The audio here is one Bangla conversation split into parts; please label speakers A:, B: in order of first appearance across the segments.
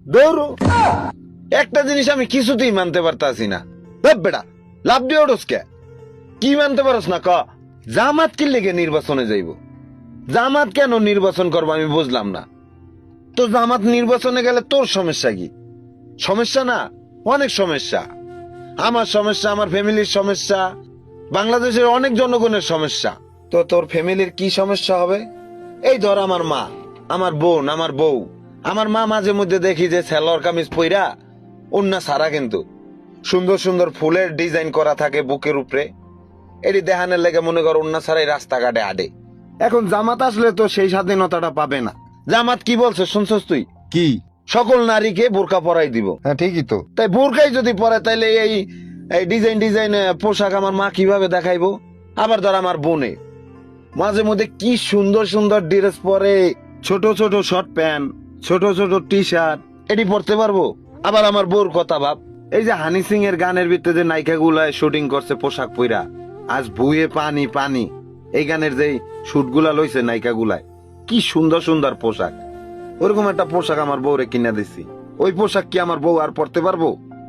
A: দৌড়ো। একটা জিনিস আমি কিছুতেই মানতে পারতাছি না। বেটা লাভ দিয়ে ওঠস কে? কি মানতে পারস না ক? জামাত কি লেগে নির্বাচনে যাইব? জামাত কেন নির্বাচন করবো আমি বুঝলাম না। তো জামাত নির্বাচনে গেলে তোর সমস্যা কি? সমস্যা না, অনেক সমস্যা। আমার সমস্যা, আমার ফ্যামিলির সমস্যা, বাংলাদেশের অনেক জনগণের সমস্যা। তো তোর ফ্যামিলির কি সমস্যা হবে? এই ধর আমার মা, আমার বোন, আমার বউ। আমার মা মাঝে মধ্যে দেখি যে সেলর কামিজ পইরা, ওন্না সারা কিন্তু সুন্দর সুন্দর ফুলের ডিজাইন করা থাকে বুকের উপরে। এটি দেখানোর লেগে মনে কর ওন্না ছাড়াই রাস্তাঘাটে আডে। এখন জামাত আসলে তো সেই স্বাধীনতাটা পাবে না। জামাত কি বলছে শুনছস তুই?
B: কি?
A: সকল নারীকে বোরকা পরাই দিব।
B: হ্যাঁ ঠিকই তো।
A: তাই বোরকাই যদি পরে তাইলে এই এই ডিজাইন ডিজাইন পোশাক আমার মা কিভাবে দেখাইবো? আবার ধর আমার বোনে মাঝে মধ্যে কি সুন্দর সুন্দর ড্রেস পরে, ছোট ছোট শর্ট প্যান্ট, ছোট ছোট টি শার্ট, এটি পরতে পারবো? আবার আমার বউর কথা ভাব, এই যে হানি সিং এর গানের ভিতরে যে নায়িকা গুলায় শুটিং করছে পোশাক পইরা, আজ ভুয়ে পানি পানি, এই গানের যে শুট গুলা লইছে নায়িকা গুলায়, কি সুন্দর সুন্দর পোশাক। ওরকম একটা পোশাক আমার বউরে কিনা দিছি। ওই পোশাক কি আমার বউ আর পরতে পারবো?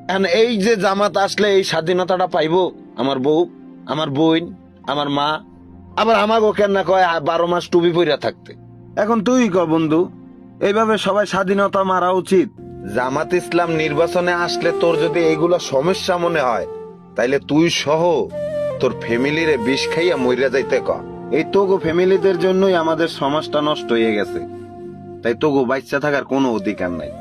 A: এখন এই যে জামাত আসলে এই স্বাধীনতাটা পাইবো আমার বউ, আমার বোন, আমার মা। আবার আমাকেও কেন না কয় 12 মাস টুপি পইরা থাকতে। এখন তুই ক বন্ধু, এইভাবে সবাই স্বাধীনতা মারা উচিত? জামাত ইসলাম নির্বাচনে আসলে তোর যদি এইগুলা সমস্যা মনে হয়, তাইলে তুই সহ তোর ফ্যামিলির বিষ খাইয়া মইরা যাইতে ক। এই তোগো ফ্যামিলিদের জন্যই আমাদের সমাজটা নষ্ট হয়ে গেছে। তাই তোগো বাচ্চা থাকার কোনো অধিকার নাই।